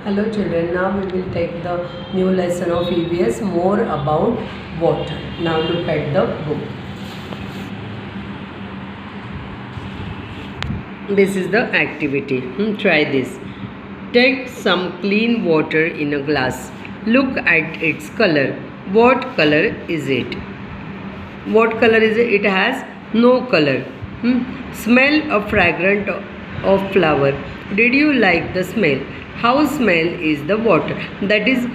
Hello children, now we will take the new lesson of EVS more about water. Now look at the book. This is the activity. Try this. Take some clean water in a glass. Look at its color. What color is it? What color is it? It has no color. Smell a fragrance of flower. Did you like the smell? How smell is the water? That is,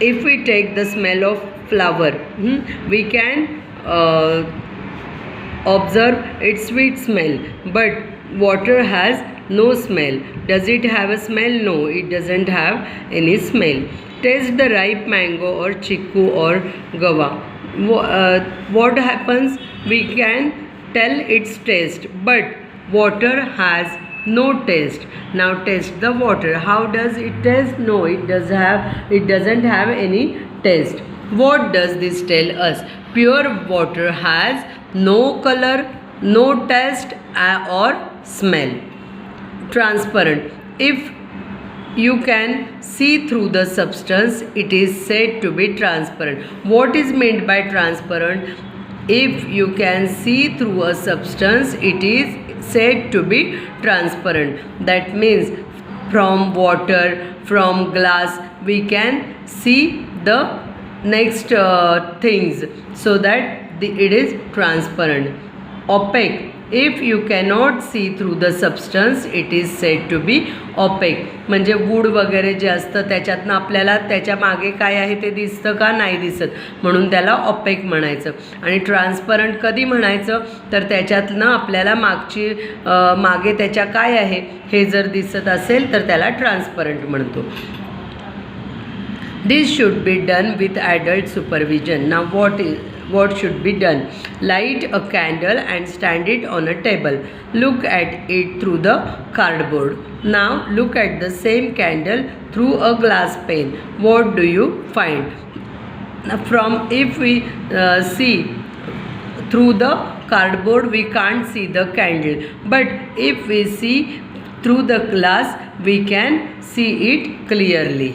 if we take the smell of flower, we can observe its sweet smell. But water has no smell. Does it have a smell? No, it doesn't have any smell. Taste the ripe mango or chiku or guava. What happens? We can tell its taste, but water has no taste. Now taste the water. How does it taste? No, it doesn't have any taste. What does this tell us? Pure water has no color, no taste or smell. Transparent. If you can see through the substance, it is said to be transparent. What is meant by transparent? If you can see through a substance, it is said to be transparent. That means from water, from glass, we can see the next things, so that it is transparent. Opaque. If you cannot see through the substance, it is said to be opaque. म्हणजे would वगैरे जे असतं त्याच्यातनं आपल्याला त्याच्या मागे काय आहे ते दिसतं का? नाही दिसत, म्हणून त्याला ऑपेक म्हणायचं. आणि ट्रान्सपरंट कधी म्हणायचं? तर त्याच्यातनं आपल्याला मागे त्याच्या काय आहे हे जर दिसत असेल तर त्याला ट्रान्सपरंट म्हणतो. This should be done with adult supervision. Now what should be done? Light a candle and stand it on a table. Look at it through the cardboard. Now look at the same candle through a glass pane. What do you find? If we see through the cardboard, we can't see the candle, but if we see through the glass, we can see it clearly.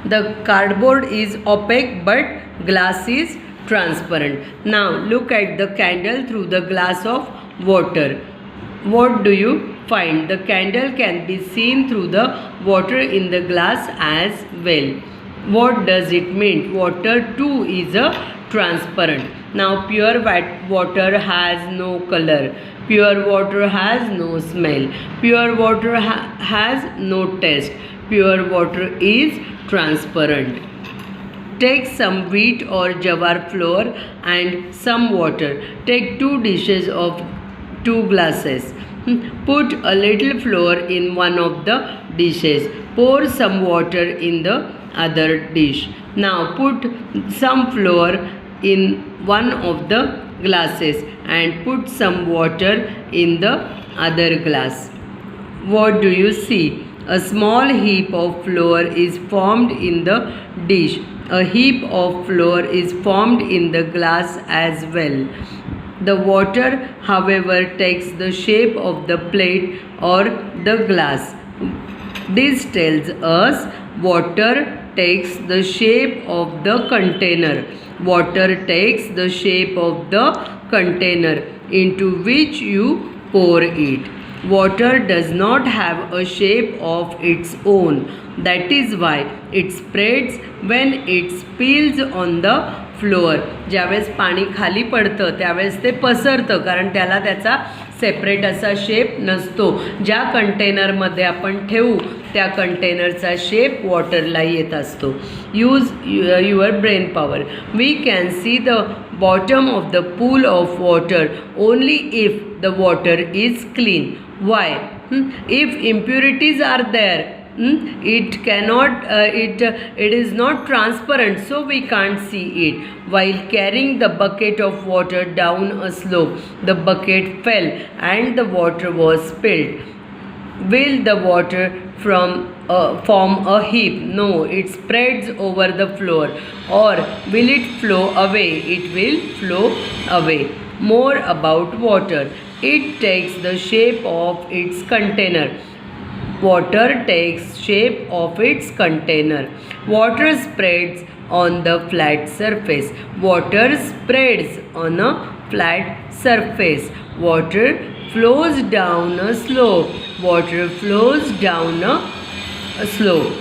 The cardboard is opaque but glass is transparent. Now look at the candle through the glass of water. What do you find? The candle can be seen through the water in the glass as well. What does it mean? Water too is a transparent. Now pure water has no color. Pure water has no smell. Pure water has no taste. Pure water is transparent. Take some wheat or jawar flour and some water. Take 2 dishes of 2 glasses. Put a little flour in one of the dishes. Pour some water in the other dish. Now put some flour in one of the glasses and put some water in the other glass. What do you see? A small heap of flour is formed in the dish. A heap of flour is formed in the glass as well. The water, however, takes the shape of the plate or the glass. This tells us water takes the shape of the container. Water takes the shape of the container into which you pour it. Water does not have a shape of its own. That is why it spreads when it spills on the floor. ज्यावेळेस पाणी खाली पडतं त्यावेळेस ते पसरतं, कारण त्याला त्याचा separate असा शेप नसतो. ज्या कंटेनरमध्ये आपण ठेवू त्या कंटेनरचा शेप वॉटरला येत असतो. Use your brain power. We can see the bottom of the pool of water only if the water is clean. Why? If impurities are there, it is not transparent, so we can't see it. While carrying the bucket of water down a slope, the bucket fell and the water was spilled. Will the water form a heap? No, it spreads over the floor. Or will it flow away? It will flow away. More about water. It takes the shape of its container. Water takes shape of its container. Water spreads on the flat surface. Water spreads on a flat surface. Water flows down a slope. Water flows down a slope.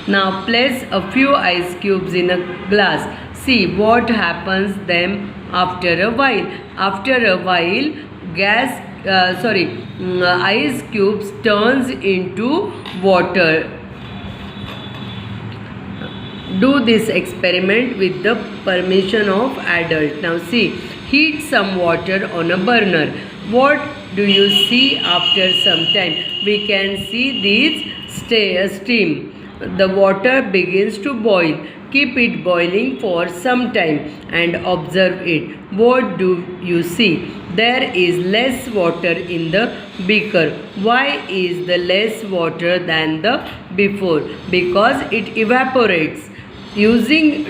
Now place a few ice cubes in a glass. See what happens them after a while. After a while, ice cubes turns into water. Do this experiment with the permission of adult. Now see, heat some water on a burner. What do you see after some time? We can see this steam. The water begins to boil. Keep it boiling for some time and observe it. What do you see? There is less water in the beaker. Why is there less water than the before? Because it evaporates. Using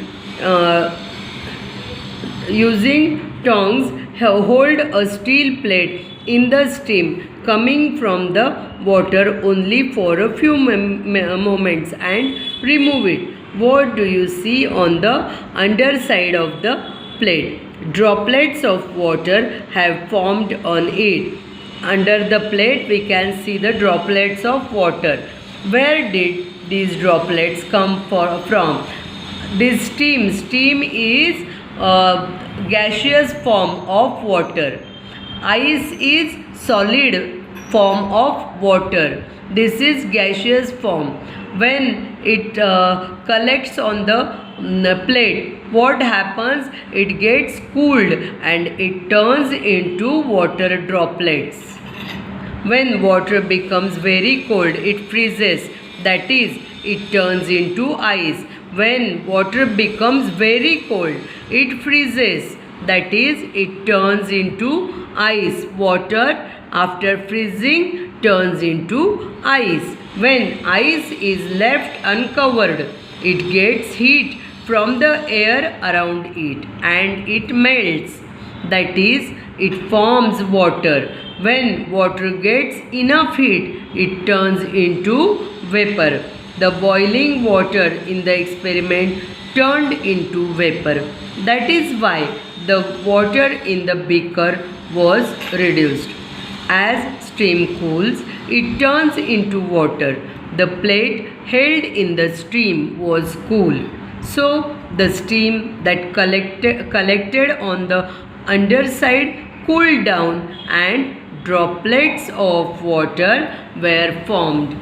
tongs, hold a steel plate in the steam coming from the water only for a few moments and remove it. What do you see on the underside of the plate? Droplets of water have formed on it. Under the plate we can see the droplets of water. Where did these droplets come from? This steam is gaseous form of water. Ice is solid form of water. This is gaseous form. When it collects on the plate, what happens? It gets cooled and it turns into water droplets. When water becomes very cold, it freezes. That is, it turns into ice. When water becomes very cold, it freezes. That is, it turns into ice. Water after freezing turns into ice. When ice is left uncovered, it gets heat from the air around it and it melts. That is, it forms water. When water gets enough heat, it turns into vapor. The boiling water in the experiment turned into vapor. That is why the water in the beaker was reduced. As steam cools, it turns into water. The plate held in the steam was cool. So the steam that collected on the underside cooled down and droplets of water were formed.